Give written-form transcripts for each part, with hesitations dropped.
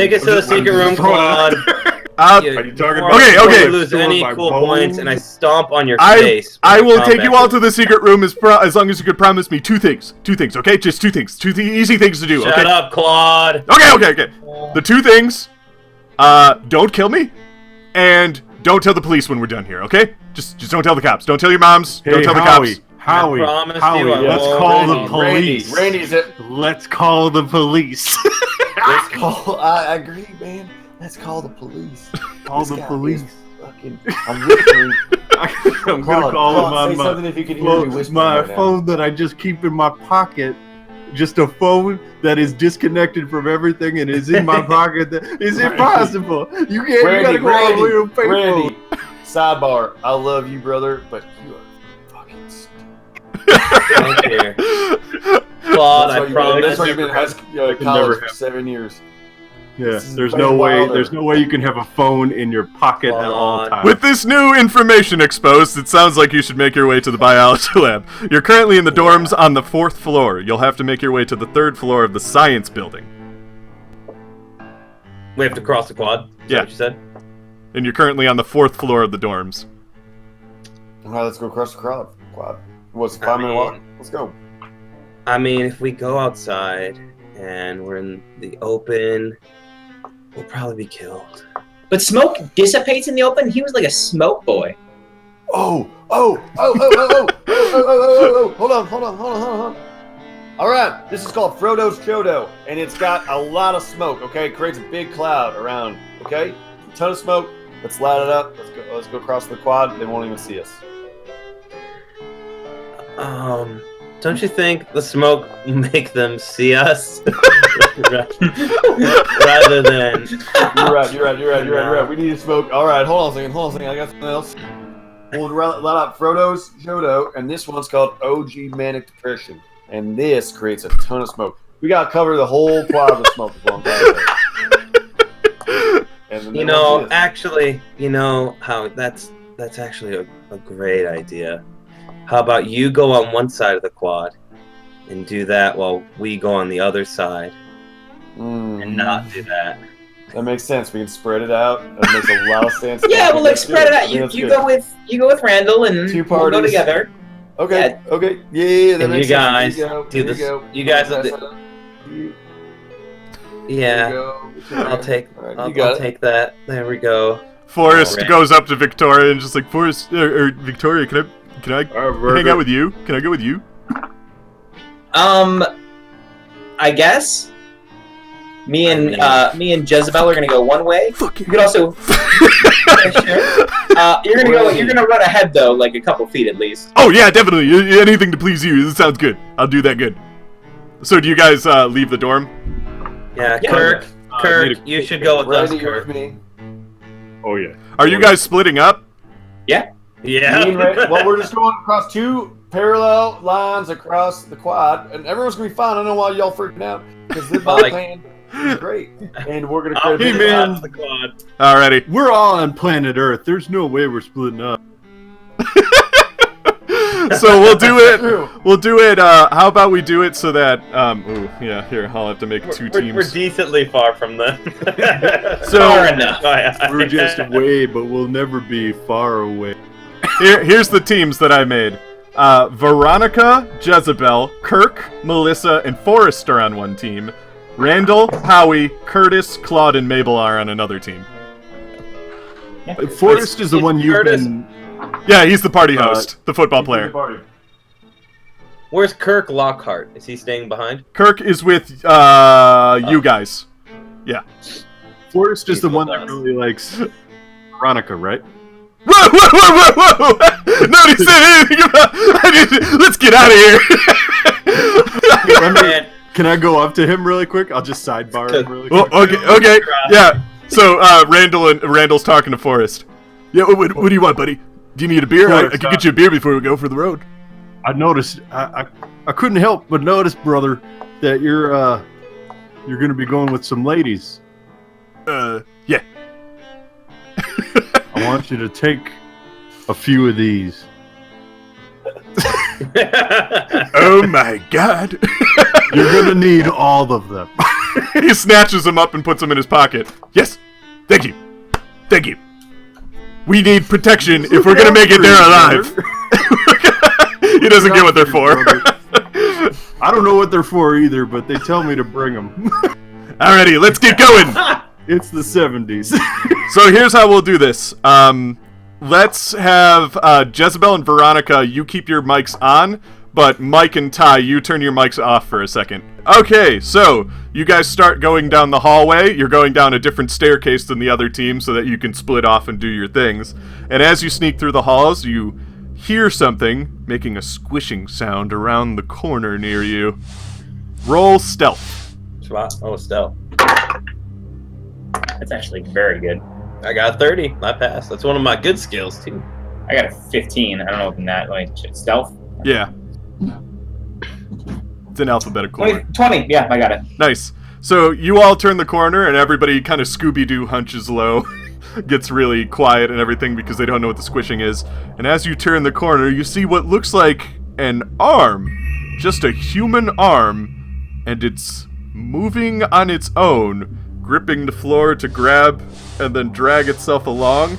Take us to the secret room, Claude. Are you talking about? Okay. Lose any cool points, and I stomp on your face. I will take you all to the secret room as long as you could promise me two things. Two things, okay? Just two things. Easy things to do. Shut up, Claude. Okay. The two things. Don't kill me, and don't tell the police when we're done here. Okay? Just don't tell the cops. Don't tell your moms. Hey, don't tell the cops. Howie, let's call the police. Randy's it. Let's call the police. I agree, man. Let's call the police. Call the police. I'm whispering. I'm gonna call them on my right phone that I just keep in my pocket. Just a phone that is disconnected from everything and is in my pocket. Is it possible? You can't. Randy, you gotta call a real payphone. Randy. Sidebar. I love you, brother, but you are fucking stupid. Thank you. Claude, I promise. That's why you've been in college for 7 years. Yeah, there's no way you can have a phone in your pocket at all times. With this new information exposed, it sounds like you should make your way to the biology lab. You're currently in the dorms on the 4th floor. You'll have to make your way to the 3rd floor of the science building. We have to cross the quad. Is that what you said? And you're currently on the 4th floor of the dorms. All right, let's go across the quad. What's the 5-minute walk? Let's go. I mean, if we go outside and we're in the open, we'll probably be killed. But smoke dissipates in the open? He was like a smoke boy. Oh. Hold on. All right, this is called Frodo's Chodo, and it's got a lot of smoke, okay? It creates a big cloud around, okay? A ton of smoke. Let's light it up. Let's go across the quad. They won't even see us. Don't you think the smoke will make them see us? Rather than... You're right. We need to smoke. All right, hold on a second. I got something else. We'll light up Frodo's Chodo, and this one's called OG Manic Depression. And this creates a ton of smoke. We got to cover the whole quad with smoke. Actually, how that's actually a great idea. How about you go on one side of the quad and do that while we go on the other side and not do that? That makes sense. We can spread it out. That makes a lot of sense. Yeah, we'll spread it out. You go with Randall and we'll go together. Okay. Yeah. Okay. Yeah. That and makes you guys sense. do this. You guys are the. Yeah. I'll take that. There we go. Forrest goes up to Victoria and just like, Forrest or Victoria, can I hang out with you? Can I go with you? I guess. Me and Jezebel are gonna go one way. Fuck you. You could also. You're gonna run ahead though, like a couple feet at least. Oh yeah, definitely. Anything to please you. This sounds good. I'll do that good. So do you guys leave the dorm? Yeah, Kirk, you should go with us, Kirk. Oh yeah. Are you guys splitting up? Yeah. Well, we're just going across 2 parallel lines across the quad, and everyone's gonna be fine. I don't know why y'all freaking out because this plan is great, and we're gonna create the quad. Alrighty. We're all on planet Earth. There's no way we're splitting up. So we'll do it. How about we do it so that? Here I'll have to make 2 teams. We're decently far from them. So far enough. We're just away, but we'll never be far away. Here's the teams that I made. Veronica, Jezebel, Kirk, Melissa, and Forrest are on one team. Randall, Howie, Curtis, Claude, and Mabel are on another team. Forrest is the one you've been... Yeah, he's the party host, the football player. Where's Kirk Lockhart? Is he staying behind? Kirk is with you guys. Yeah. Forrest is the one that really likes Veronica, right? Whoa! Nobody said anything about... Let's get out of here! Can I go up to him really quick? I'll just sidebar him really quick. Well, okay, yeah. So, Randall's talking to Forrest. Yeah, what do you want, buddy? Do you need a beer? I can get you a beer before we go for the road. I noticed, I couldn't help but notice, brother, that you're gonna be going with some ladies. Yeah. I want you to take a few of these. Oh my God. You're gonna need all of them. He snatches him up and puts him in his pocket. Yes, thank you. Thank you. We need protection if we're gonna make it there alive. He doesn't get what they're for. I don't know what they're for either, but they tell me to bring them. Alrighty, let's get going. It's the 70s. So here's how we'll do this. Let's have Jezebel and Veronica, you keep your mics on, but Mike and Ty, you turn your mics off for a second. Okay, so you guys start going down the hallway. You're going down a different staircase than the other team so that you can split off and do your things. And as you sneak through the halls, you hear something making a squishing sound around the corner near you. Roll stealth. Oh, stealth. That's actually very good. I got 30. I passed. That's one of my good skills, too. I got a 15. I don't know if that, like, stealth. Yeah. It's in alphabetical order. 20. Yeah, I got it. Nice. So you all turn the corner and everybody kind of Scooby-Doo hunches low. Gets really quiet and everything because they don't know what the squishing is. And as you turn the corner, you see what looks like an arm. Just a human arm. And it's moving on its own, gripping the floor to grab and then drag itself along.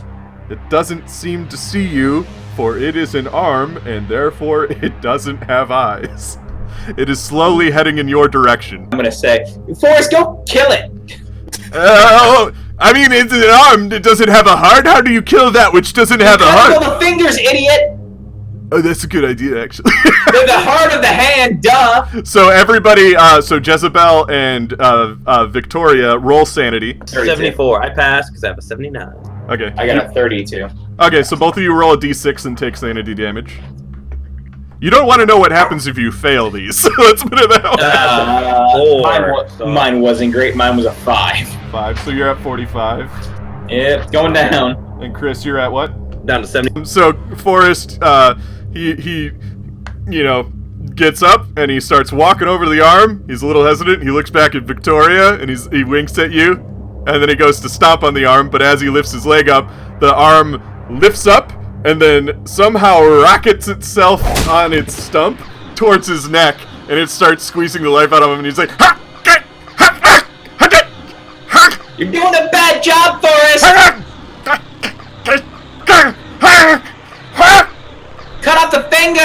It doesn't seem to see you, for it is an arm, and therefore it doesn't have eyes. It is slowly heading in your direction. I'm gonna say, Forrest, go kill it! I mean, it's an arm. Does it have a heart? How do you kill that which doesn't have a heart? Cut the fingers, idiot! Oh, that's a good idea, actually. They're the heart of the hand, duh! So everybody, so Jezebel and Victoria, roll sanity. 32. 74. I passed because I have a 79. Okay. I got a 32. Okay, so both of you roll a d6 and take sanity damage. You don't want to know what happens if you fail these. Let's put it that way. Mine wasn't great. Mine was a 5. 5, so you're at 45. Yep, going down. And Chris, you're at what? Down to 70. So Forrest, he you know, gets up and he starts walking over to the arm. He's a little hesitant. He looks back at Victoria and he winks at you. And then he goes to stomp on the arm, but as he lifts his leg up, the arm lifts up and then somehow rockets itself on its stump towards his neck, and it starts squeezing the life out of him, and he's like, ha! You're doing a bad job, Forrest! Cut off the finger!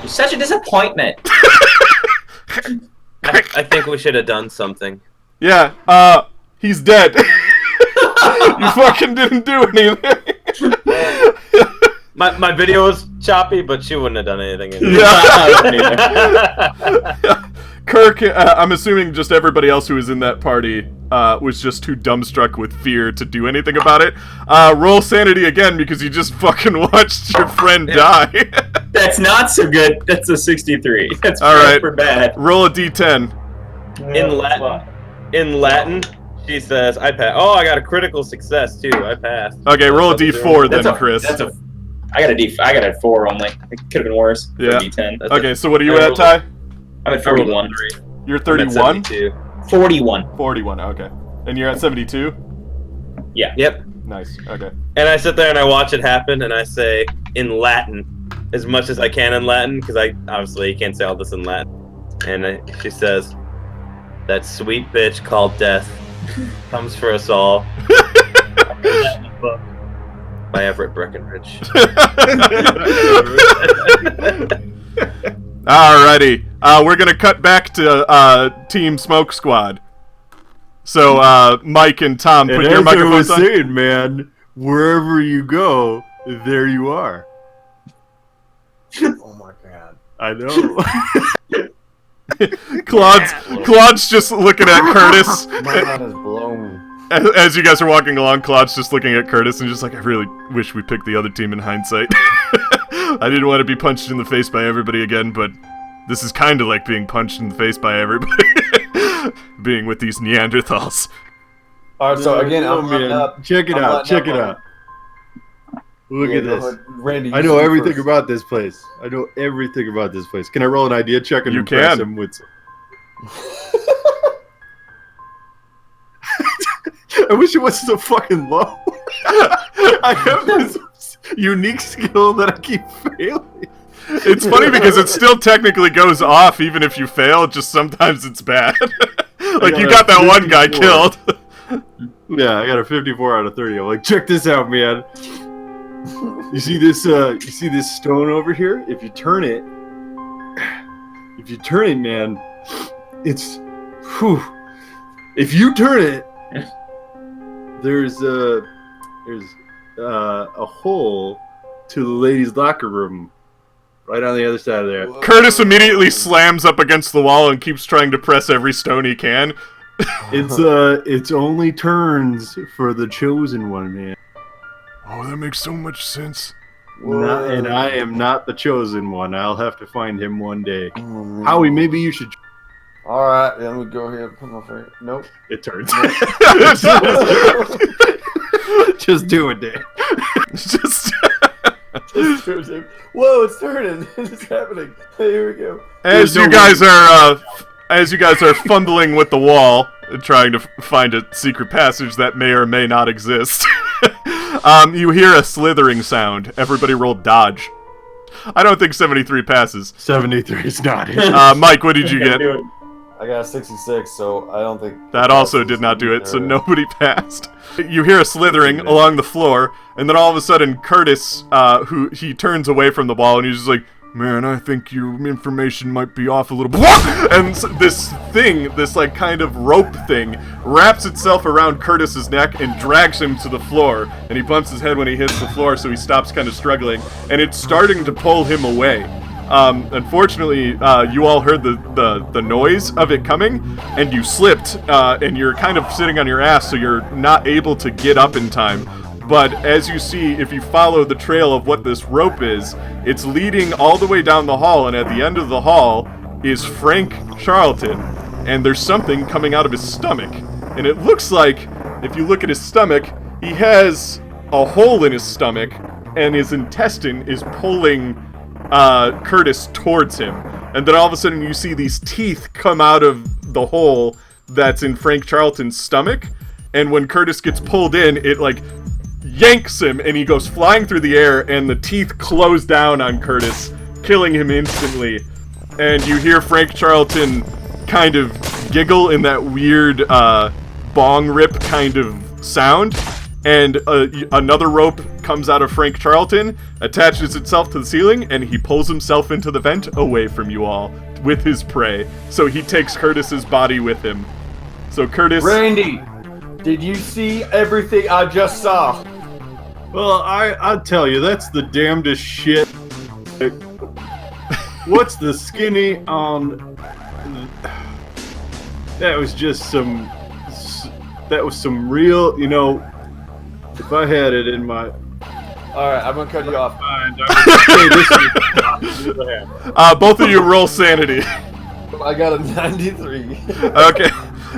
You're such a disappointment. I think we should have done something. Yeah, he's dead. You fucking didn't do anything. My video was choppy, but she wouldn't have done anything. Yeah. Kirk, I'm assuming just everybody else who was in that party was just too dumbstruck with fear to do anything about it. Roll sanity again because you just fucking watched your friend die. That's not so good. That's a 63. That's all right. For bad. Roll a d10. In Latin, she says, I passed. Oh, I got a critical success, too. I passed. Okay, roll a d4 then, Chris. I got a 4 only. It could have been worse. Yeah. D10. Okay, so what are you at, Ty? I'm at 41. You're 31? 41. 41, okay. And you're at 72? Yeah. Yep. Nice, okay. And I sit there and I watch it happen, and I say, in Latin, as much as I can in Latin, because I obviously can't say all this in Latin. And she says, that sweet bitch called death comes for us all. I read that in a book by Everett Breckenridge. Alrighty. We're gonna cut back to Team Smoke Squad. So, Mike and Tom, put your microphones on. Saying, man, wherever you go, there you are. Oh my god. I know. Claude's just looking at Curtis. My mind is blown. As you guys are walking along, Claude's just looking at Curtis and just like, I really wish we picked the other team in hindsight. I didn't want to be punched in the face by everybody again, but this is kind of like being punched in the face by everybody. Being with these Neanderthals. Alright, so again, check it out. Look at this. Randy, I know everything about this place. Can I roll an idea check and impress him with... I wish it wasn't so fucking low. I have this unique skill that I keep failing. It's funny because it still technically goes off even if you fail, just sometimes it's bad. Like, you got that one guy killed. Yeah, I got a 54 out of 30. I'm like, check this out, man. You see this stone over here? If you turn it, man, it's, whew. If you turn it, there's a hole to the ladies' locker room right on the other side of there. Curtis immediately slams up against the wall and keeps trying to press every stone he can. It's only turns for the chosen one, man. Oh, that makes so much sense. And I am not the chosen one. I'll have to find him one day. Howie, maybe you should. All right, let me go here. Put my finger. Nope. It turns. Just do it, Dave. Just Whoa, it's turning. It's happening. Here we go. as you guys are fumbling with the wall, trying to find a secret passage that may or may not exist, you hear a slithering sound. Everybody roll dodge. I don't think 73 passes. 73 is not it. Mike, what did you get? I got a 66, so I don't think... That also did not do it, so nobody passed. You hear a slithering along the floor, and then all of a sudden Curtis, he turns away from the wall, and he's just like, man, I think your information might be off a little bit. And this like kind of rope thing, wraps itself around Curtis's neck and drags him to the floor. And he bumps his head when he hits the floor, so he stops kind of struggling. And it's starting to pull him away. Unfortunately, you all heard the noise of it coming, and you slipped, and you're kind of sitting on your ass, so you're not able to get up in time. But as you see, if you follow the trail of what this rope is, it's leading all the way down the hall, and at the end of the hall is Frank Charlton, and there's something coming out of his stomach. And it looks like, if you look at his stomach, he has a hole in his stomach, and his intestine is pulling Curtis towards him. And then all of a sudden you see these teeth come out of the hole that's in Frank Charlton's stomach, and when Curtis gets pulled in, it like yanks him, and he goes flying through the air, and the teeth close down on Curtis, killing him instantly. And you hear Frank Charlton kind of giggle in that weird bong rip kind of sound, and another rope comes out of Frank Charlton, attaches itself to the ceiling, and he pulls himself into the vent away from you all with his prey. So he takes Curtis's body with him. So Curtis... Randy, did you see everything I just saw? Well, I'll tell you, that's the damnedest shit. What's the skinny on... That was just some... That was some real, you know... If I had it in my... Alright, I'm gonna cut you off. Both of you roll sanity. I got a 93. Okay.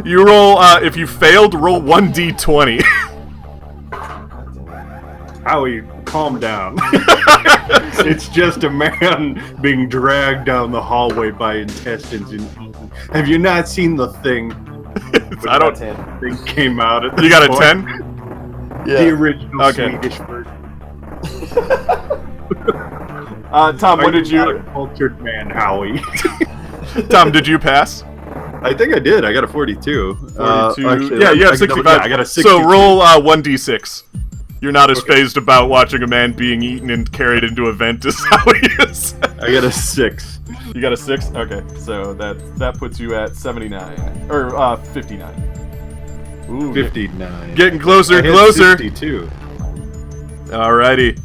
You roll, if you failed, roll 1d20. Howie, calm down. It's just a man being dragged down the hallway by intestines and eaten. Have you not seen the thing? I don't... Thing came out at You got a point? 10? Yeah. The original Swedish version. Tom, what did you... Not a cultured man, Howie. Tom, did you pass? I think I did. I got a 42. 42. Actually, Yeah, you have 65. Yeah, I got a 62. So roll 1d6. You're not as phased about watching a man being eaten and carried into a vent as how he is. I got a 6. You got a 6? Okay, so that puts you at 79. Or 59. Ooh, 59. Getting closer, I had closer. 62. Alrighty.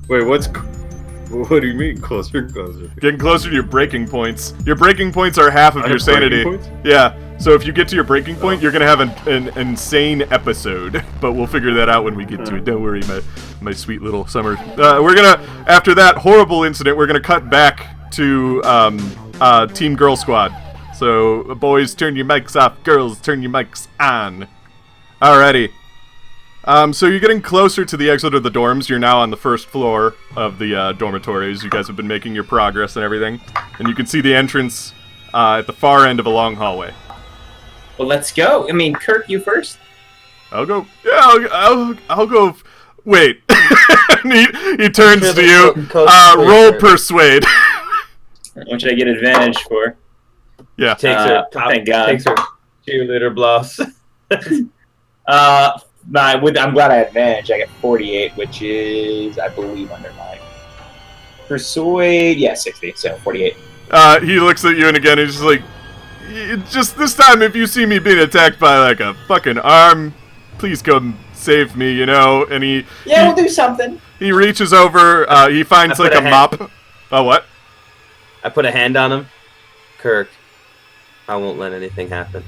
Wait, what do you mean closer, closer? Getting closer to your breaking points. Your breaking points are half of I your have sanity. breaking points? Yeah. So if you get to your breaking point, you're gonna have an insane episode. But we'll figure that out when we get to it. Don't worry, my sweet little summer. We're gonna, after that horrible incident, we're gonna cut back to Team Girl Squad. So boys, turn your mics off. Girls, turn your mics on. Alrighty. So you're getting closer to the exit of the dorms. You're now on the first floor of the dormitories. You guys have been making your progress and everything. And you can see the entrance at the far end of a long hallway. Well, let's go. I mean, Kirk, you first. I'll go. Yeah, I'll go. Wait. he turns to you. Roll persuade. What should I get advantage for? Yeah. Takes her. Thank God. Takes her cheerleader blouse. I'm glad I had advantage. I got 48, which is, I believe, under mine. Persuade, yeah, 60, so 48. He looks at you and again he's just like, just this time if you see me being attacked by like a fucking arm, please come save me, you know? And we'll do something. He reaches over, he finds like a mop. Oh, what? I put a hand on him. Kirk, I won't let anything happen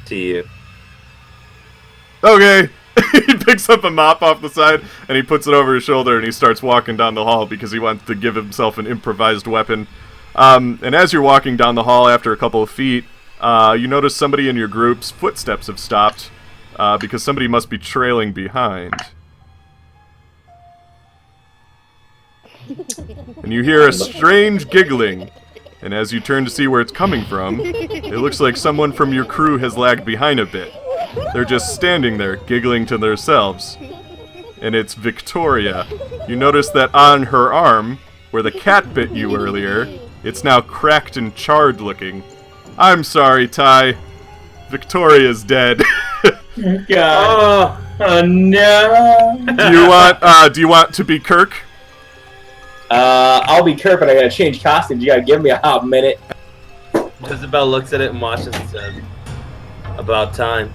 to you. Okay. He picks up a mop off the side and he puts it over his shoulder and he starts walking down the hall because he wants to give himself an improvised weapon. And as you're walking down the hall after a couple of feet, you notice somebody in your group's footsteps have stopped because somebody must be trailing behind. And you hear a strange giggling. And as you turn to see where it's coming from, it looks like someone from your crew has lagged behind a bit. They're just standing there, giggling to themselves. And it's Victoria. You notice that on her arm, where the cat bit you earlier, it's now cracked and charred looking. I'm sorry, Ty. Victoria's dead. God. Oh no. Do you want to be Kirk? I'll be Kirk, but I gotta change costumes. You gotta give me a hot minute. Isabel looks at it and watches and says, "About time."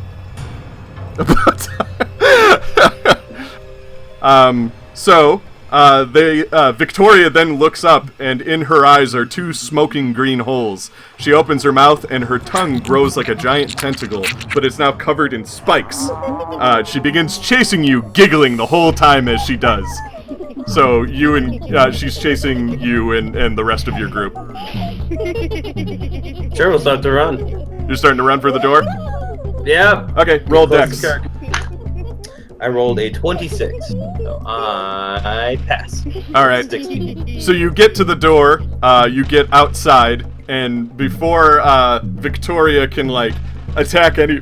Victoria then looks up, and in her eyes are two smoking green holes. She opens her mouth, and her tongue grows like a giant tentacle, but it's now covered in spikes. She begins chasing you, giggling the whole time as she does. So she's chasing you and the rest of your group. Sure, we'll start to run. You're starting to run for the door? Yep. Okay, roll dex. I rolled a 26, so I pass. All right. 60. So you get to the door, you get outside, and before Victoria can like attack any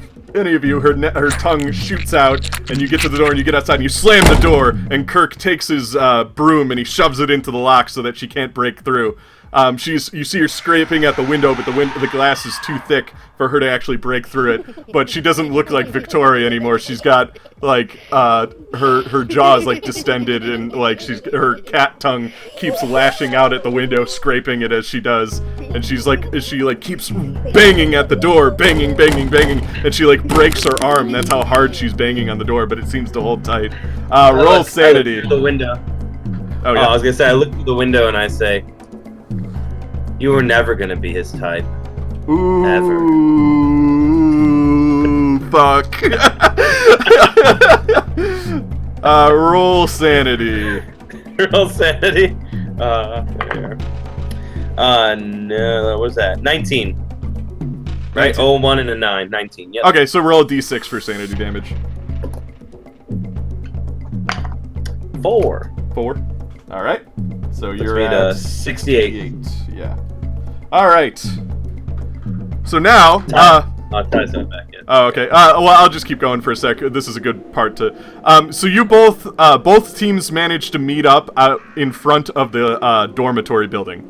of you, her tongue shoots out, and you get to the door and you get outside and you slam the door, and Kirk takes his broom and he shoves it into the lock so that she can't break through. You see her scraping at the window, but the glass is too thick for her to actually break through it. But she doesn't look like Victoria anymore. She's got like her jaws like distended, and like her cat tongue keeps lashing out at the window, scraping it as she does. And she keeps banging at the door, banging, and she like breaks her arm. That's how hard she's banging on the door, but it seems to hold tight. Roll sanity. I look through the window. Oh yeah. I was gonna say I look through the window and I say, "You were never gonna be his type." Ooh, Ever. Fuck. Roll sanity. Roll sanity. No, what was that? 19. Right? 19. 1 and a 9. 19. Yep. Okay, so roll a d6 for sanity damage. 4. 4. All right. So Puts you're me at to 68. Yeah. All right. So now, I'll try something back in. Oh, okay. Well, I'll just keep going for a sec. This is a good part to. So you both teams managed to meet up out in front of the dormitory building.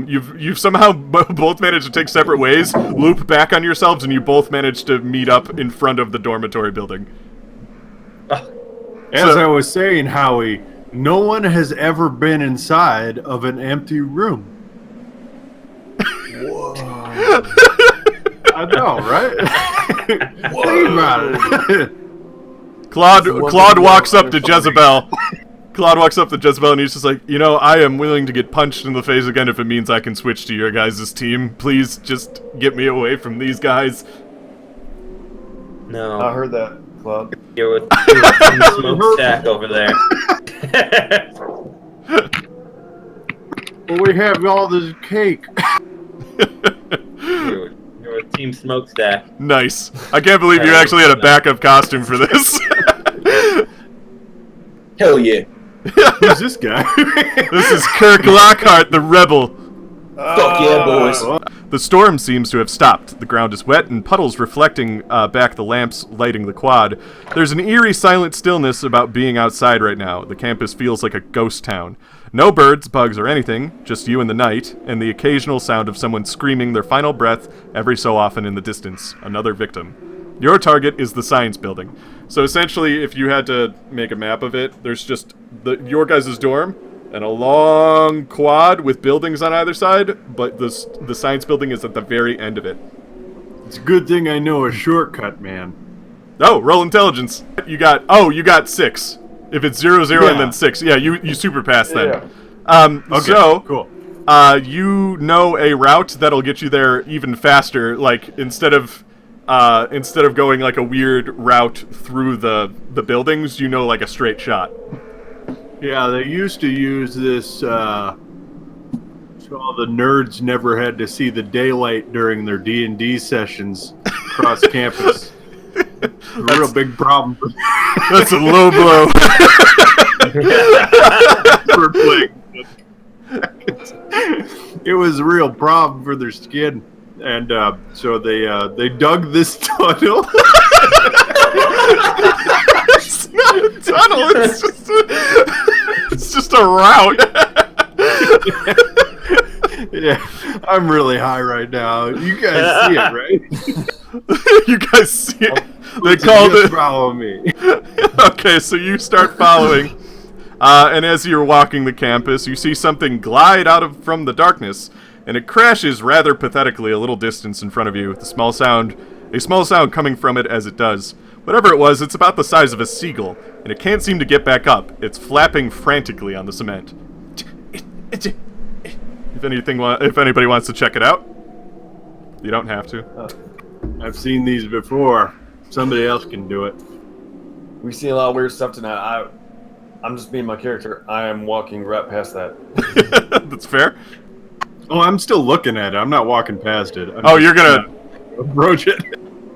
You've somehow both managed to take separate ways, loop back on yourselves, and you both managed to meet up in front of the dormitory building. As I was saying, Howie, no one has ever been inside of an empty room. Whoa. I know, right? Think about it. Claude walks up to Jezebel. Claude walks up to Jezebel and he's just like, I am willing to get punched in the face again if it means I can switch to your guys' team. Please just get me away from these guys. No. I heard that, Claude. You're with the smokestack over there. Well, we have all this cake. You're with Team Smokestack. Nice. I can't believe you actually had a backup costume for this. Hell yeah. Who's this guy? This is Kirk Lockhart, the rebel. Fuck yeah, boys. The storm seems to have stopped. The ground is wet and puddles reflecting back the lamps lighting the quad. There's an eerie, silent stillness about being outside right now. The campus feels like a ghost town. No birds, bugs, or anything, just you and the night, and the occasional sound of someone screaming their final breath every so often in the distance. Another victim. Your target is the science building. So essentially, if you had to make a map of it, there's just your guys' dorm, and a long quad with buildings on either side, but the science building is at the very end of it. It's a good thing I know a shortcut, man. Oh, roll intelligence. You got 6. If it's 0, 0, and then 6, yeah, you super pass then. Okay, so cool. You know a route that'll get you there even faster. Like instead of going like a weird route through the buildings, you know, like a straight shot. Yeah, they used to use this, so all the nerds never had to see the daylight during their D&D sessions across campus. A real big problem. That's a low blow. For playing. It was a real problem for their skin, and so they dug this tunnel. It's not a tunnel. It's just a route. Yeah, I'm really high right now. You guys see it, right? You guys see it? They called it. Follow me. Okay, so you start following, and as you're walking the campus, you see something glide out from the darkness, and it crashes rather pathetically a little distance in front of you, with a small sound coming from it as it does. Whatever it was, it's about the size of a seagull, and it can't seem to get back up. It's flapping frantically on the cement. If anybody wants to check it out, you don't have to. I've seen these before. Somebody else can do it. We see a lot of weird stuff tonight. I'm just being my character. I am walking right past that. That's fair. Oh, I'm still looking at it. I'm not walking past it. You're gonna approach it.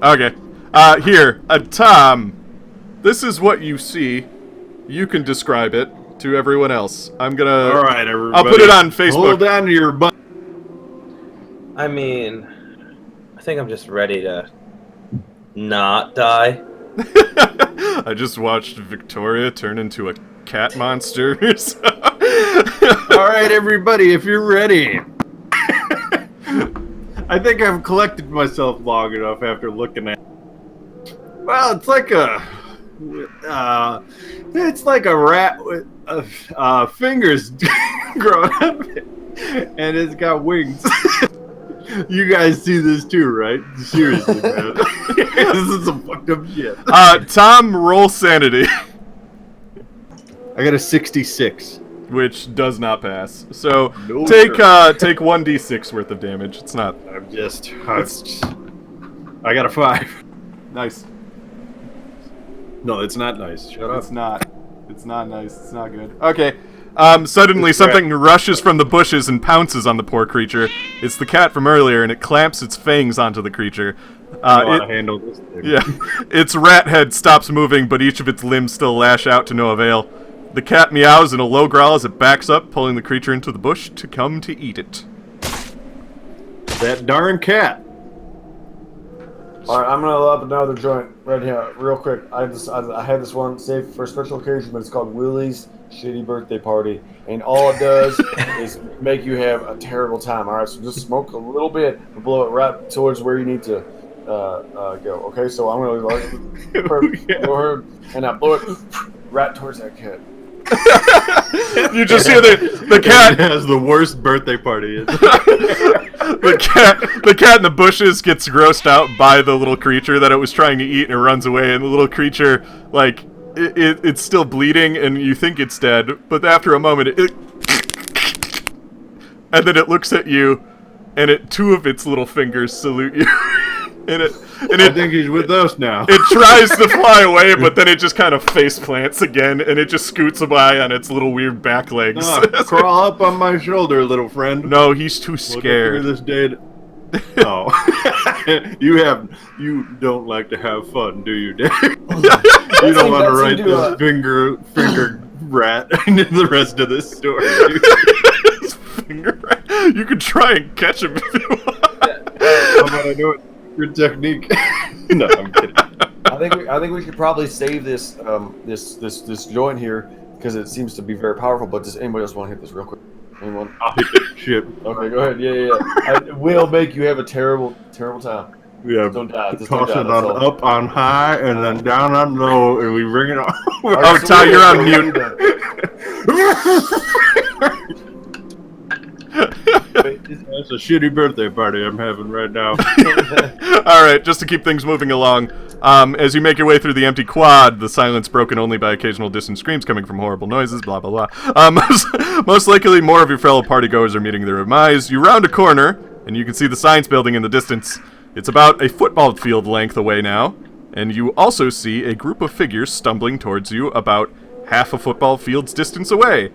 Okay. Here, Tom. This is what you see. You can describe it to everyone else. I'm gonna. All right, everybody. I'll put it on Facebook. Hold on to your butt. I mean, I think I'm just ready to not die. I just watched Victoria turn into a cat monster. All right, everybody, if you're ready. I think I've collected myself long enough after looking at. Well, it's like a rat with fingers growing up, and it's got wings. You guys see this too, right? Seriously, man. This is some fucked up shit. Tom, roll sanity. I got a 66. Which does not pass. So No, take 1d6 worth of damage. It's not. I got a 5. Nice. No, it's not nice. Shut up. It's not. It's not nice. It's not good. Okay. Suddenly something rushes from the bushes and pounces on the poor creature. It's the cat from earlier, and it clamps its fangs onto the creature. I know how to handle this thing. Yeah. Its rat head stops moving, but each of its limbs still lash out to no avail. The cat meows in a low growl as it backs up, pulling the creature into the bush to come to eat it. That darn cat. All right, I'm gonna load up another joint right here, real quick. I had this one saved for a special occasion, but it's called Willie's Shitty Birthday Party, and all it does is make you have a terrible time. All right, so just smoke a little bit and blow it right towards where you need to go. Okay, so I'm gonna go ahead and I blow it right towards that cat. You just hear the cat has the worst birthday party. the cat in the bushes gets grossed out by the little creature that it was trying to eat, and it runs away, and the little creature, like, it's still bleeding, and you think it's dead, but after a moment and then it looks at you, and two of its little fingers salute you. I think he's with us now. It tries to fly away, but then it just kind of face plants again, and it just scoots by on its little weird back legs. Crawl up on my shoulder, little friend. No, he's too scared. This day. Oh, you don't like to have fun, do you, Dave? You don't want to write this finger rat into the rest of this story. Finger rat. You could try and catch him if you want. about I do it? Good technique. No, I'm kidding. I think we should probably save this this joint here because it seems to be very powerful. But does anybody else want to hit this real quick? Anyone? I'll hit that shit. Okay, go ahead. Yeah. It will make you have a terrible time. Yeah, Don't die. Just toss don't it die. on up on high and then down on low, and we bring it on. Oh, Ty, you're on mute. That's a shitty birthday party I'm having right now. All right, just to keep things moving along, as you make your way through the empty quad, the silence broken only by occasional distant screams coming from horrible noises, blah, blah, blah. Most likely, more of your fellow partygoers are meeting their demise. You round a corner, and you can see the science building in the distance. It's about a football field length away now, and you also see a group of figures stumbling towards you about half a football field's distance away.